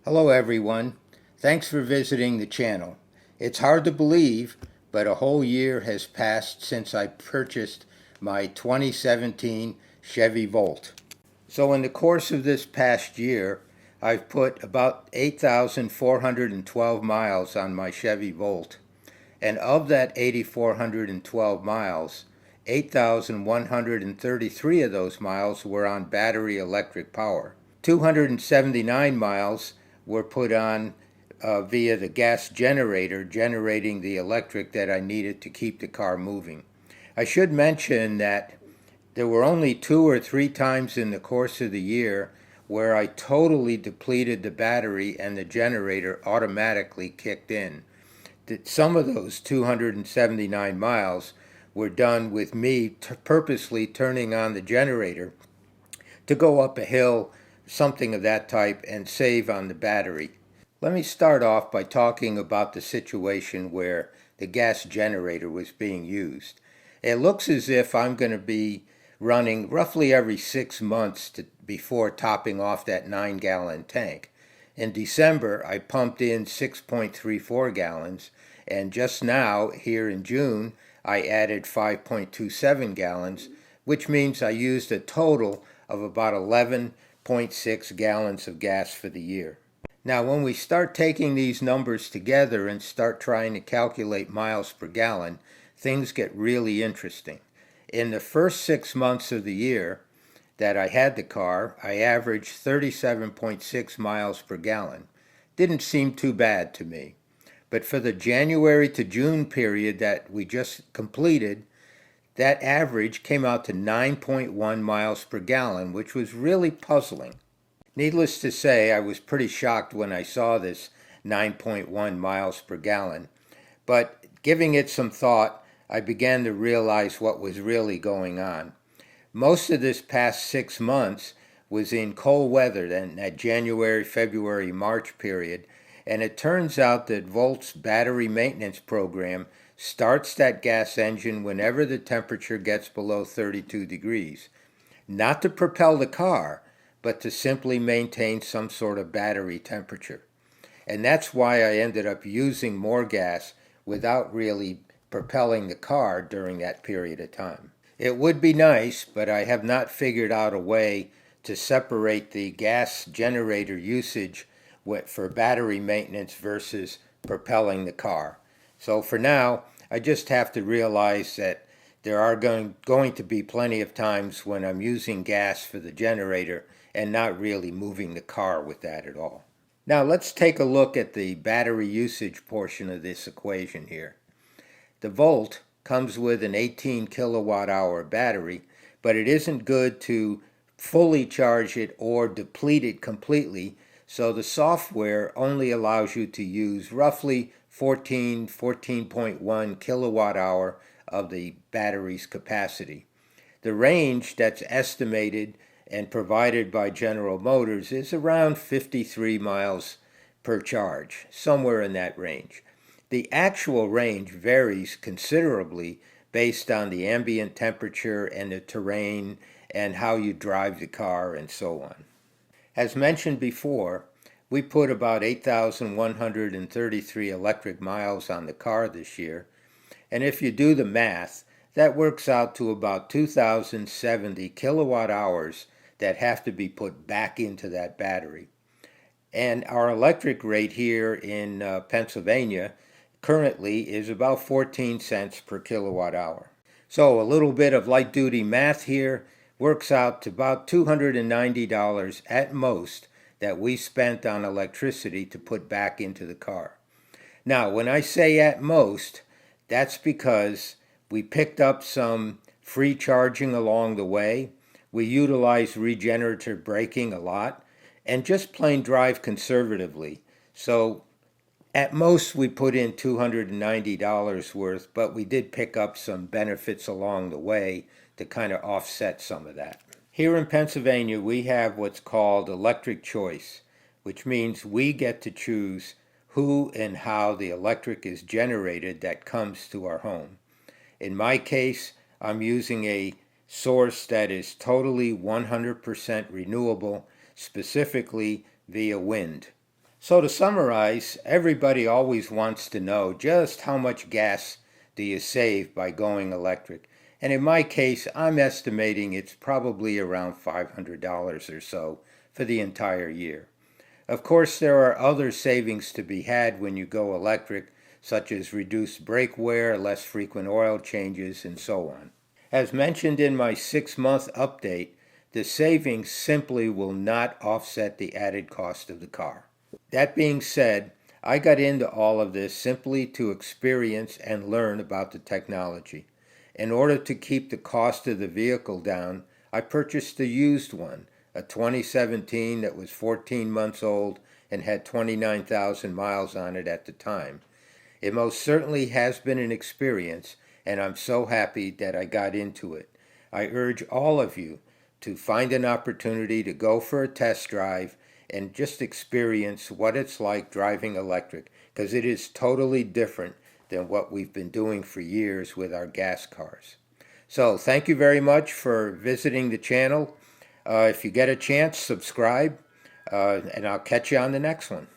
Hello everyone. Thanks for visiting the channel. It's hard to believe, but a whole year has passed since I purchased my 2017 Chevy VOLT. So in the course of this past year, I've put about 8,412 miles on my Chevy VOLT. And of that 8,412 miles, 8,133 of those miles were on battery electric power. 279 miles were put on via the gas generator, generating the electric that I needed to keep the car moving. I should mention that there were only 2 or 3 times in the course of the year where I totally depleted the battery and the generator automatically kicked in. Some of those 279 miles were done with me purposely turning on the generator to go up a hill, something of that type, and save on the battery. Let me start off by talking about the situation where the gas generator was being used. It looks as if I'm going to be running roughly every 6 months before topping off that 9-gallon tank. In December, I pumped in 6.34 gallons, and just now, here in June, I added 5.27 gallons, which means I used a total of about 11.6 gallons of gas for the year. Now, when we start taking these numbers together and start trying to calculate miles per gallon, things get really interesting. In the first 6 months of the year that I had the car, I averaged 37.6 miles per gallon. Didn't seem too bad to me. But for the January to June period that we just completed, that average came out to 9.1 miles per gallon, which was really puzzling. Needless to say, I was pretty shocked when I saw this 9.1 miles per gallon. But giving it some thought, I began to realize what was really going on. Most of this past 6 months was in cold weather, in that January, February, March period, and it turns out that Volt's battery maintenance program starts that gas engine whenever the temperature gets below 32 degrees. Not to propel the car, but to simply maintain some sort of battery temperature. And that's why I ended up using more gas without really propelling the car during that period of time. It would be nice, but I have not figured out a way to separate the gas generator usage for battery maintenance versus propelling the car. So for now, I just have to realize that there are going to be plenty of times when I'm using gas for the generator and not really moving the car with that at all. Now let's take a look at the battery usage portion of this equation here. The Volt comes with an 18 kilowatt hour battery, but it isn't good to fully charge it or deplete it completely, so the software only allows you to use roughly 14.1 kilowatt hour of the battery's capacity. The range that's estimated and provided by General Motors is around 53 miles per charge, somewhere in that range. The actual range varies considerably based on the ambient temperature and the terrain and how you drive the car and so on. As mentioned before, we put about 8,133 electric miles on the car this year, and if you do the math, that works out to about 2,070 kilowatt hours that have to be put back into that battery. And our electric rate here in Pennsylvania currently is about 14 cents per kilowatt hour. So a little bit of light-duty math here works out to about $290 at most that we spent on electricity to put back into the car. Now, when I say at most, that's because we picked up some free charging along the way, we utilize regenerative braking a lot, and just plain drive conservatively. So at most we put in $290 worth, but we did pick up some benefits along the way to kind of offset some of that. Here in Pennsylvania, we have what's called electric choice, which means we get to choose who and how the electric is generated that comes to our home. In my case, I'm using a source that is totally 100% renewable, specifically via wind. So to summarize, everybody always wants to know just how much gas do you save by going electric. And in my case, I'm estimating it's probably around $500 or so for the entire year. Of course, there are other savings to be had when you go electric, such as reduced brake wear, less frequent oil changes, and so on. As mentioned in my 6-month update, the savings simply will not offset the added cost of the car. That being said, I got into all of this simply to experience and learn about the technology. In order to keep the cost of the vehicle down, I purchased a used one, a 2017 that was 14 months old and had 29,000 miles on it at the time. It most certainly has been an experience, and I'm so happy that I got into it. I urge all of you to find an opportunity to go for a test drive and just experience what it's like driving electric, because it is totally different than what we've been doing for years with our gas cars. So thank you very much for visiting the channel. If you get a chance, subscribe, and I'll catch you on the next one.